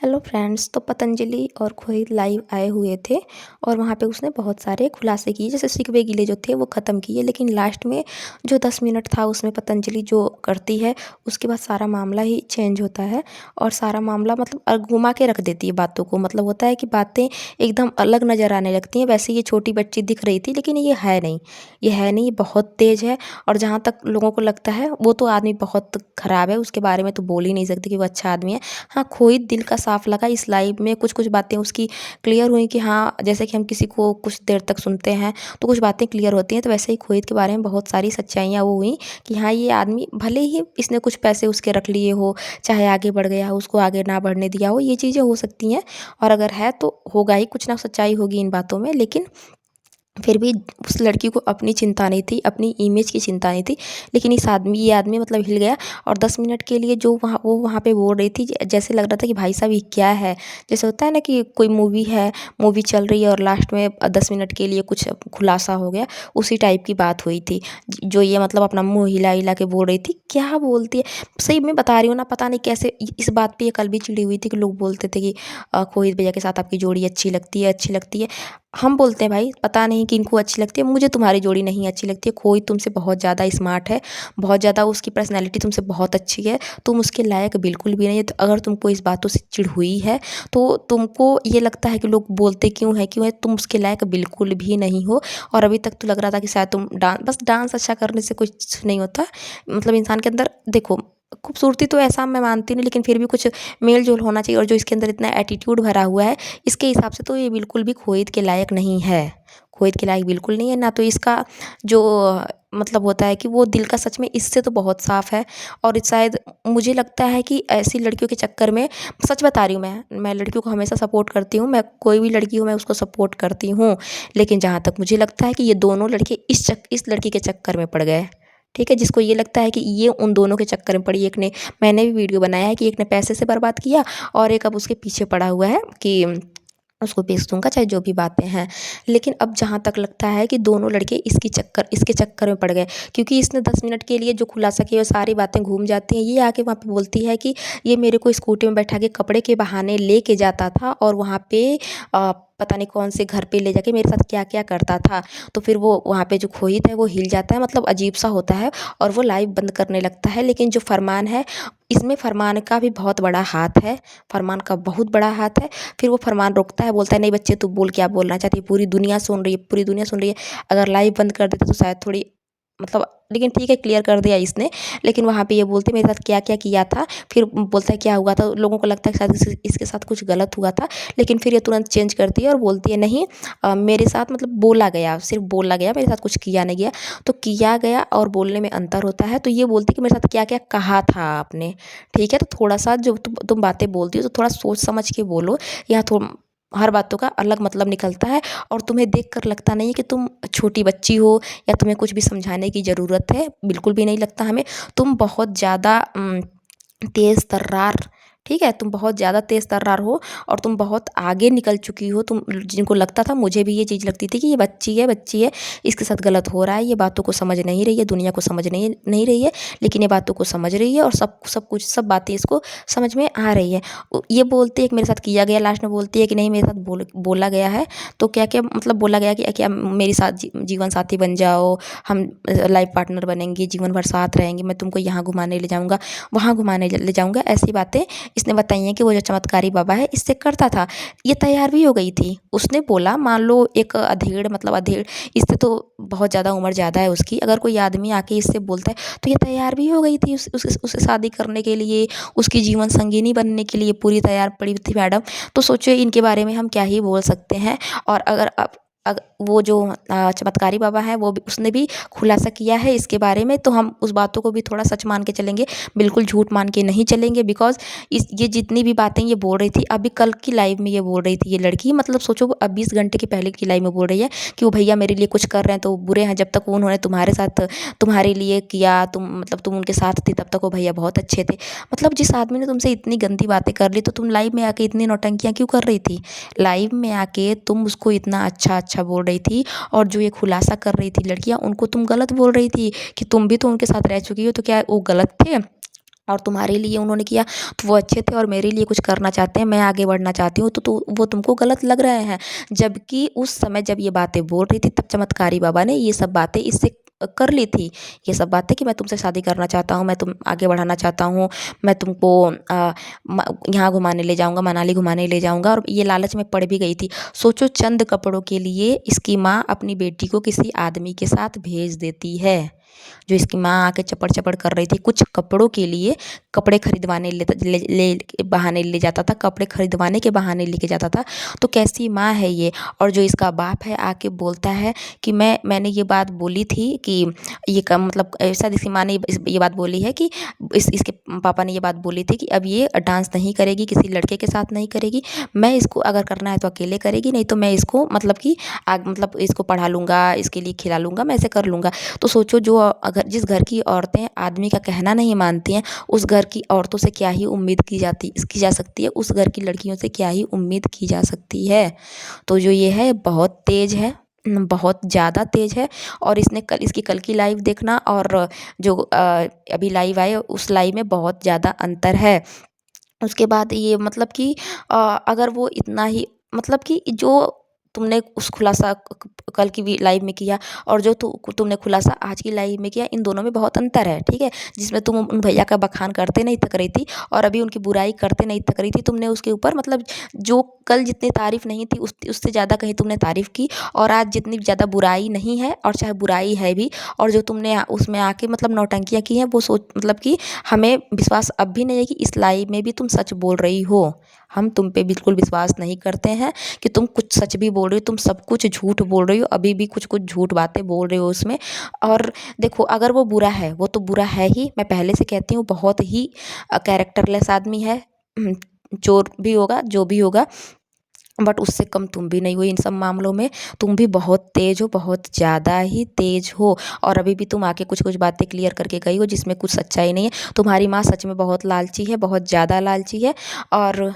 Hello friends. तो पतंजलि और खोहित live आए हुए थे और वहाँ पे उसने बहुत सारे खुलासे किए, जैसे सिकवे गिले जो थे वो ख़त्म किए, लेकिन लास्ट में जो 10 मिनट था उसमें पतंजलि जो करती है उसके बाद सारा मामला ही चेंज होता है और सारा मामला मतलब घुमा के रख देती है बातों को। मतलब होता है कि बातें एकदम अलग नज़र आने लगती हैं। वैसे ये छोटी बच्ची दिख रही थी लेकिन ये है नहीं, ये है नहीं, ये बहुत तेज़ है। और जहाँ तक लोगों को लगता है वो तो आदमी बहुत ख़राब है, उसके बारे में तो बोल ही नहीं सकते कि वो अच्छा आदमी है। हाँ, खोहित दिल का साफ लगा इस लाइव में, कुछ-कुछ बातें उसकी क्लियर हुई कि हाँ, जैसे कि हम किसी को कुछ देर तक सुनते हैं तो कुछ बातें क्लियर होती हैं, तो वैसे ही खोहित के बारे में बहुत सारी सच्चाइयाँ वो हुई कि हाँ, ये आदमी भले ही इसने कुछ पैसे उसके रख लिए हो, चाहे आगे बढ़ गया हो, उसको आगे ना बढ़ने दिया हो, ये चीज़ें हो सकती हैं। और अगर है तो होगा ही, कुछ ना सच्चाई होगी इन बातों में। लेकिन फिर भी उस लड़की को अपनी चिंता नहीं थी, अपनी इमेज की चिंता नहीं थी। लेकिन ये आदमी मतलब हिल गया और 10 मिनट के लिए जो वो वहाँ पे बोल रही थी, जैसे लग रहा था कि भाई साहब ये क्या है? जैसे होता है ना कि कोई मूवी है, मूवी चल रही है और लास्ट में 10 मिनट के लिए कुछ खुलासा हो गया, उसी टाइप की बात हुई थी। जो ये मतलब अपना मुँह हिला-हिला के बोल रही थी, क्या बोलती है? सही में बता रही हूँ ना, पता नहीं कैसे इस बात पे ये कल भी चिड़ी हुई थी कि लोग बोलते थे कि खोहित भैया के साथ आपकी जोड़ी अच्छी लगती है, अच्छी लगती है। हम बोलते हैं भाई पता नहीं किनको अच्छी लगती है, मुझे तुम्हारी जोड़ी नहीं अच्छी लगती है। कोई तुमसे बहुत ज़्यादा स्मार्ट है, बहुत ज़्यादा उसकी पर्सनैलिटी तुमसे बहुत अच्छी है, तुम उसके लायक बिल्कुल भी नहीं है। तो अगर तुमको इस बातों से चिढ़ हुई है तो तुमको ये लगता है कि लोग बोलते क्यों है, तुम उसके लायक बिल्कुल भी नहीं हो। और अभी तक तो लग रहा था कि शायद तुम बस डांस अच्छा करने से कुछ नहीं होता। मतलब इंसान के अंदर देखो, खूबसूरती तो ऐसा मैं मानती नहीं, लेकिन फिर भी कुछ मेल-जोल होना चाहिए। और जो इसके अंदर इतना एटीट्यूड भरा हुआ है, इसके हिसाब से तो ये बिल्कुल भी खोहित के लायक नहीं है। खोहित के लायक बिल्कुल नहीं है, ना तो इसका जो मतलब होता है कि वो दिल का सच में इससे तो बहुत साफ़ है। और शायद मुझे लगता है कि ऐसी लड़कियों के चक्कर में, सच बता रही हूँ मैं लड़कियों को हमेशा सपोर्ट करती हूँ, मैं कोई भी लड़की हो मैं उसको सपोर्ट करती हूँ। लेकिन जहाँ तक मुझे लगता है कि ये दोनों लड़के इस लड़की के चक्कर में पड़ गए। ठीक है? जिसको ये लगता है कि ये उन दोनों के चक्कर में पड़ी। एक ने, मैंने भी वीडियो बनाया है कि एक ने पैसे से बर्बाद किया और एक अब उसके पीछे पड़ा हुआ है कि उसको बेच दूँगा, चाहे जो भी बातें हैं। लेकिन अब जहाँ तक लगता है कि दोनों लड़के इसके चक्कर में पड़ गए, क्योंकि इसने 10 मिनट के लिए जो खुलासा किया वो सारी बातें घूम जाती हैं। ये आके वहाँ पे बोलती है कि ये मेरे को स्कूटी में बैठा के कपड़े के बहाने लेके जाता था और वहाँ पे पता नहीं कौन से घर पे ले जाके मेरे साथ क्या-क्या करता था। तो फिर वो वहाँ पे जो खोहित है वो हिल जाता है, मतलब अजीब-सा होता है और वो लाइव बंद करने लगता है। लेकिन जो फरमान है, इसमें फरमान का भी बहुत बड़ा हाथ है, फरमान का बहुत बड़ा हाथ है। फिर वो फरमान रोकता है, बोलता है नहीं बच्चे तू बोल क्या बोलना चाहती है, पूरी दुनिया सुन रही है, पूरी दुनिया सुन रही है। अगर लाइव बंद कर देते तो शायद थोड़ी मतलब, लेकिन ठीक है क्लियर कर दिया इसने। लेकिन वहाँ पे ये बोलती है मेरे साथ क्या-क्या किया था, फिर बोलता है क्या हुआ था, लोगों को लगता है कि शायद इसके साथ कुछ गलत हुआ था। लेकिन फिर ये तुरंत चेंज करती है और बोलती है नहीं, मेरे साथ मतलब बोला गया, सिर्फ़ बोला गया, मेरे साथ कुछ किया नहीं गया। तो किया गया और बोलने में अंतर होता है। तो ये बोलती है कि मेरे साथ क्या-क्या कहा था आपने, ठीक है? तो थोड़ा-सा जो तुम बातें बोलती हो तो थोड़ा सोच समझ के बोलो। या हर बातों का अलग मतलब निकलता है और तुम्हें देखकर लगता नहीं है कि तुम छोटी बच्ची हो या तुम्हें कुछ भी समझाने की ज़रूरत है, बिल्कुल भी नहीं लगता हमें। तुम बहुत ज़्यादा तेज़ तर्रार, ठीक है? तुम बहुत ज़्यादा तेज़ तर्रार हो और तुम बहुत आगे निकल चुकी हो। तुम जिनको लगता था, मुझे भी ये चीज़ लगती थी कि ये बच्ची है, इसके साथ गलत हो रहा है, ये बातों को समझ नहीं रही है, दुनिया को समझ नहीं नहीं रही है, लेकिन ये बातों को समझ रही है और सब बातें इसको समझ में आ रही है। ये बोलती है कि मेरे साथ किया गया, लास्ट में बोलती है कि नहीं मेरे साथ बोला गया है। तो क्या-क्या मतलब बोला गया कि क्या मेरे साथ जीवन साथी बन जाओ, हम लाइफ़ पार्टनर बनेंगे, जीवन भर साथ रहेंगे, मैं तुमको यहाँ घुमाने ले जाऊँगा, वहाँ घुमाने ले जाऊँगा, ऐसी बातें इसने बताई हैं कि वो जो चमत्कारी बाबा है इससे करता था। ये तैयार भी हो गई थी। उसने बोला, मान लो एक अधेड़, मतलब अधेड़, इससे तो बहुत ज़्यादा उम्र ज़्यादा है उसकी, अगर कोई आदमी आके इससे बोलता है तो ये तैयार भी हो गई थी उससे शादी करने के लिए, उसकी जीवन संगिनी बनने के लिए पूरी तैयार पड़ी थी मैडम। तो सोचो इनके बारे में हम क्या ही बोल सकते हैं। और अगर वो जो चमत्कारी बाबा हैं वो भी, उसने भी खुलासा किया है इसके बारे में, तो हम उस बातों को भी थोड़ा सच मान के चलेंगे, बिल्कुल झूठ मान के नहीं चलेंगे। बिकॉज़ ये जितनी भी बातें ये बोल रही थी, अभी कल की लाइव में ये बोल रही थी ये लड़की, मतलब सोचो अब 20 घंटे के पहले की लाइव में बोल रही है कि वो भैया मेरे लिए कुछ कर रहे हैं तो बुरे हैं, जब तक उन्होंने तुम्हारे साथ तुम्हारे लिए किया, तुम उनके साथ थी तब तक वो भैया बहुत अच्छे थे। मतलब जिस आदमी ने तुमसे इतनी गंदी बातें कर ली, तो तुम लाइव में आके इतनी नौटंकियाँ क्यों कर रही थी? लाइव में आके तुम उसको इतना अच्छा बोल रही थी और जो ये खुलासा कर रही थी लड़कियाँ, उनको तुम गलत बोल रही थी कि तुम भी तो उनके साथ रह चुकी हो, तो क्या वो गलत थे? और तुम्हारे लिए उन्होंने किया तो वो अच्छे थे, और मेरे लिए कुछ करना चाहते हैं, मैं आगे बढ़ना चाहती हूँ, तो वो तुमको गलत लग रहे हैं। जबकि उस समय जब ये बातें बोल रही थी तब चमत्कारी बाबा ने ये सब बातें इससे कर ली थी। ये सब बातें कि मैं तुमसे शादी करना चाहता हूँ, मैं तुम आगे बढ़ाना चाहता हूँ, मैं तुमको यहाँ घुमाने ले जाऊँगा, मनाली घुमाने ले जाऊँगा, और ये लालच में पड़ भी गई थी। सोचो, चंद कपड़ों के लिए इसकी माँ अपनी बेटी को किसी आदमी के साथ भेज देती है। जो इसकी माँ आके चपड़ चपड़ कर रही थी कुछ कपड़ों के लिए, कपड़े खरीदवाने बहाने ले जाता था, कपड़े खरीदवाने के बहाने लेके जाता था। तो कैसी माँ है ये। और जो इसका बाप है आके बोलता है कि मैंने ये बात बोली थी कि ये मतलब ऐसा इसकी माँ ने ये बात बोली है कि इसके पापा ने ये बात बोली थी कि अब ये डांस नहीं करेगी, किसी लड़के के साथ नहीं करेगी, मैं इसको अगर करना है तो अकेले करेगी, नहीं तो मैं इसको मतलब कि मतलब इसको पढ़ा लूँगा, इसके लिए खिला लूँगा, मैं ऐसे कर लूँगा। तो सोचो, जो अगर जिस घर की औरतें आदमी का कहना नहीं मानती हैं, उस घर की औरतों से क्या ही उम्मीद की जा सकती है, उस घर की लड़कियों से क्या ही उम्मीद की जा सकती है। तो जो ये है बहुत तेज़ है, बहुत ज़्यादा तेज़ है। और इसकी कल की लाइव देखना और जो अभी लाइव आए उस लाइव में बहुत ज़्यादा अंतर है। उसके बाद ये मतलब कि अगर वो इतना ही मतलब कि जो तुमने उस खुलासा कल की भी लाइव में किया और जो तुमने खुलासा आज की लाइव में किया, इन दोनों में बहुत अंतर है, ठीक है। जिसमें तुम उन भैया का बखान करते नहीं थक रही थी और अभी उनकी बुराई करते नहीं थक रही थी, तुमने उसके ऊपर मतलब जो कल जितनी तारीफ नहीं थी उससे ज़्यादा कहीं तुमने तारीफ की, और आज जितनी ज़्यादा बुराई नहीं है और चाहे बुराई है भी, और जो तुमने उसमें आके मतलब नौटंकियाँ की हैं, वो सोच मतलब कि हमें विश्वास अब भी नहीं है कि इस लाइव में भी तुम सच बोल रही हो। हम तुम पे बिल्कुल विश्वास नहीं करते हैं कि तुम कुछ सच भी बोल रही हो, तुम सब कुछ झूठ बोल रही हो, अभी भी कुछ कुछ झूठ बातें बोल रही हो उसमें। और देखो, अगर वो बुरा है, वो तो बुरा है ही, मैं पहले से कहती हूँ, बहुत ही कैरेक्टरलेस आदमी है। चोर भी होगा, जो भी होगा, बट उससे कम तुम भी नहीं हो इन सब मामलों में। तुम भी बहुत तेज़ हो, बहुत ज़्यादा ही तेज़ हो। और अभी भी तुम आके कुछ कुछ बातें क्लियर करके गई हो जिसमें कुछ सच्चाई नहीं है। तुम्हारी माँ सच में बहुत लालची है, बहुत ज़्यादा लालची है। और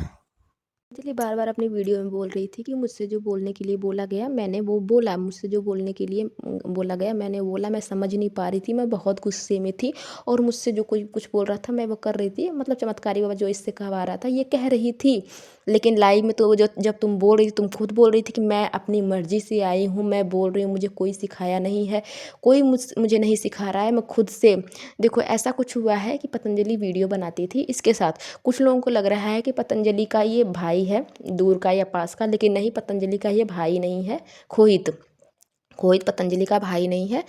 अंजलि बार बार अपनी वीडियो में बोल रही थी कि मुझसे जो बोलने के लिए बोला गया मैंने वो बोला, मुझसे जो बोलने के लिए बोला गया मैंने बोला, मैं समझ नहीं पा रही थी, मैं बहुत गुस्से में थी और मुझसे जो कोई कुछ बोल रहा था मैं वो कर रही थी। मतलब चमत्कारी बाबा जो इससे कहवा रहा था ये कह रही थी, लेकिन लाइव में तो वो जो जब तुम बोल रही थी, तुम खुद बोल रही थी कि मैं अपनी मर्जी से आई हूँ, मैं बोल रही हूँ, मुझे कोई सिखाया नहीं है, कोई मुझे नहीं सिखा रहा है, मैं खुद से। देखो, ऐसा कुछ हुआ है कि पतंजलि वीडियो बनाती थी इसके साथ, कुछ लोगों को लग रहा है कि पतंजलि का ये भाई है, दूर का या पास का, लेकिन नहीं, पतंजलि का ये भाई नहीं है। खोहित खोहित पतंजलि का भाई नहीं है।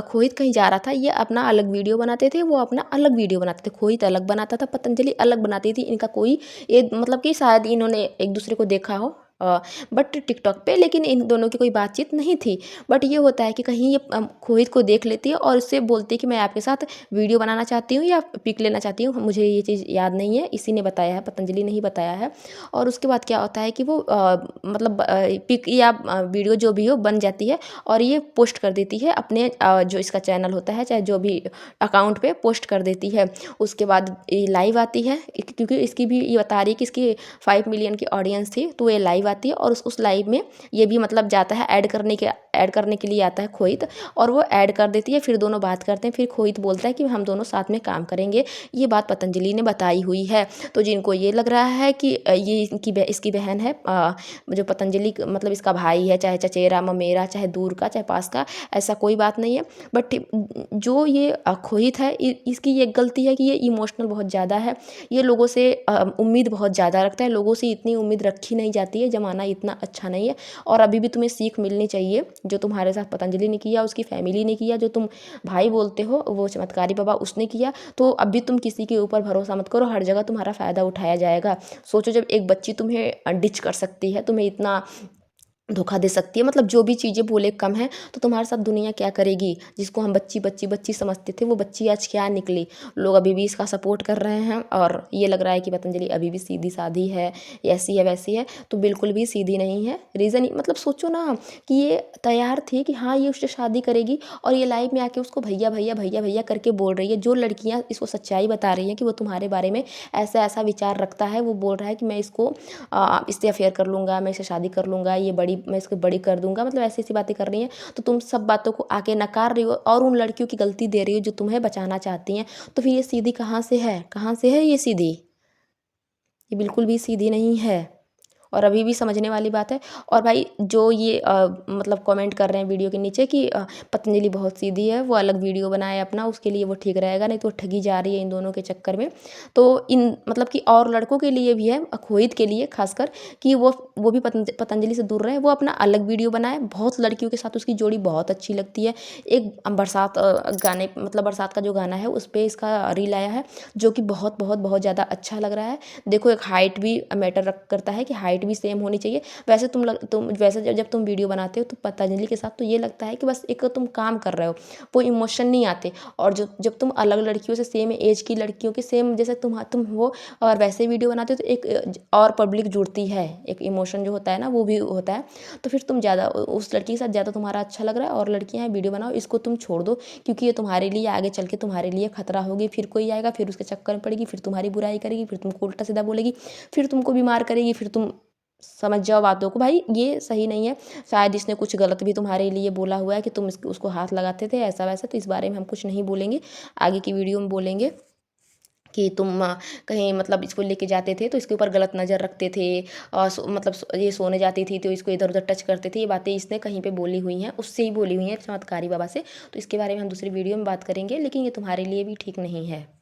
खोहित कहीं जा रहा था, ये अपना अलग वीडियो बनाते थे, वो अपना अलग वीडियो बनाते थे। खोहित अलग बनाता था, पतंजलि अलग बनाती थी। इनका कोई ये मतलब कि शायद इन्होंने एक दूसरे को देखा हो बट टिकटॉक पे, लेकिन इन दोनों की कोई बातचीत नहीं थी। बट ये होता है कि कहीं ये खोहित को देख लेती है और उससे बोलती है कि मैं आपके साथ वीडियो बनाना चाहती हूँ या पिक लेना चाहती हूँ, मुझे ये चीज़ याद नहीं है, इसी ने बताया है, पतंजलि ने ही बताया है। और उसके बाद क्या होता है कि वो मतलब पिक या वीडियो जो भी हो बन जाती है और ये पोस्ट कर देती है अपने जो इसका चैनल होता है, चाहे जो भी अकाउंट पे पोस्ट कर देती है। उसके बाद ये लाइव आती है, क्योंकि इसकी भी ये बता रही है कि इसकी 5 मिलियन की ऑडियंस थी, तो ये लाइव आती है और उस लाइव में ये भी मतलब जाता है ऐड करने के लिए आता है खोहित, और वो ऐड कर देती है। फिर दोनों बात करते हैं, फिर खोहित बोलता है कि हम दोनों साथ में काम करेंगे। ये बात पतंजलि ने बताई हुई है। तो जिनको ये लग रहा है कि ये इसकी बहन है, जो पतंजलि मतलब इसका भाई है, चाहे चचेरा ममेरा, चाहे दूर का चाहे पास का, ऐसा कोई बात नहीं है। बट जो ये खोहित है, इसकी ये गलती है कि ये इमोशनल बहुत ज़्यादा है। ये लोगों से उम्मीद बहुत ज़्यादा रखता है, लोगों से इतनी उम्मीद रखी नहीं जाती है, ज़माना इतना अच्छा नहीं है। और अभी भी तुम्हें सीख मिलनी चाहिए, जो तुम्हारे साथ पतंजलि ने किया, उसकी फैमिली ने किया, जो तुम भाई बोलते हो वो चमत्कारी बाबा उसने किया। तो अभी तुम किसी के ऊपर भरोसा मत करो, हर जगह तुम्हारा फ़ायदा उठाया जाएगा। सोचो, जब एक बच्ची तुम्हें डिच कर सकती है, तुम्हें इतना धोखा दे सकती है, मतलब जो भी चीज़ें बोले कम है, तो तुम्हारे साथ दुनिया क्या करेगी। जिसको हम बच्ची बच्ची बच्ची समझते थे, वो बच्ची आज क्या निकली। लोग अभी भी इसका सपोर्ट कर रहे हैं और ये लग रहा है कि पतंजलि अभी भी सीधी साधी है, ऐसी है वैसी है, तो बिल्कुल भी सीधी नहीं है। रीज़न मतलब सोचो ना कि ये तैयार थी कि हाँ ये उससे शादी करेगी, और ये लाइव में आके उसको भैया भैया भैया भैया करके बोल रही है। जो लड़कियाँ इसको सच्चाई बता रही हैं कि वो तुम्हारे बारे में ऐसा ऐसा विचार रखता है, वो बोल रहा है कि मैं इससे अफेयर कर लूँगा, मैं इससे शादी कर लूँगा, ये बड़ी मैं इसको बड़ी कर दूंगा, मतलब ऐसी ऐसी बातें कर रही हैं। तो तुम सब बातों को आके नकार रही हो और उन लड़कियों की गलती दे रही हो जो तुम्हें बचाना चाहती हैं। तो फिर ये सीधी कहाँ से है, कहाँ से है ये सीधी? ये बिल्कुल भी सीधी नहीं है और अभी भी समझने वाली बात है। और भाई जो ये मतलब कमेंट कर रहे हैं वीडियो के नीचे कि पतंजलि बहुत सीधी है, वो अलग वीडियो बनाए अपना, उसके लिए वो ठीक रहेगा, नहीं तो ठगी जा रही है इन दोनों के चक्कर में। तो इन मतलब कि और लड़कों के लिए भी है, खोहित के लिए खासकर, कि वो भी पतंजलि से दूर रहे, वो अपना अलग वीडियो बनाए। बहुत लड़कियों के साथ उसकी जोड़ी बहुत अच्छी लगती है। एक बरसात गाने, मतलब बरसात का जो गाना है उस पर इसका रील आया है, जो कि बहुत बहुत बहुत ज़्यादा अच्छा लग रहा है। देखो, एक हाइट भी मैटर करता है कि हाइट भी सेम होनी चाहिए। वैसे तुम वैसे जब तुम वीडियो बनाते हो तो पतंजलि के साथ तो ये लगता है कि बस एक तुम काम कर रहे हो, वो इमोशन नहीं आते। और जब तुम अलग लड़कियों से, सेम एज की लड़कियों के सेम जैसे तुम हो और वैसे वीडियो बनाते हो, तो एक और पब्लिक जुड़ती है, एक इमोशन जो होता है ना वो भी होता है। तो फिर तुम ज़्यादा उस लड़की के साथ ज़्यादा तुम्हारा अच्छा लग रहा है, और लड़कियाँ हैं वीडियो बनाओ, इसको तुम छोड़ दो, क्योंकि ये तुम्हारे लिए आगे चल के तुम्हारे लिए खतरा होगी। फिर कोई आएगा, फिर उसके चक्कर में पड़ेगी, फिर तुम्हारी बुराई करेगी, फिर तुमको उल्टा सीधा बोलेगी, फिर तुमको बीमार करेगी, फिर तुम समझ जाओ बातों को। भाई ये सही नहीं है। शायद इसने कुछ गलत भी तुम्हारे लिए बोला हुआ है कि तुम उसको हाथ लगाते थे ऐसा वैसा, तो इस बारे में हम कुछ नहीं बोलेंगे, आगे की वीडियो में बोलेंगे कि तुम कहीं मतलब इसको लेके जाते थे तो इसके ऊपर गलत नज़र रखते थे, और मतलब ये सोने जाती थी तो इसको इधर उधर टच करते थे। ये बातें इसने कहीं पे बोली हुई हैं, उससे ही बोली हुई हैं चमत्कारी बाबा से। तो इसके बारे में हम दूसरी वीडियो में बात करेंगे, लेकिन ये तुम्हारे लिए भी ठीक नहीं है।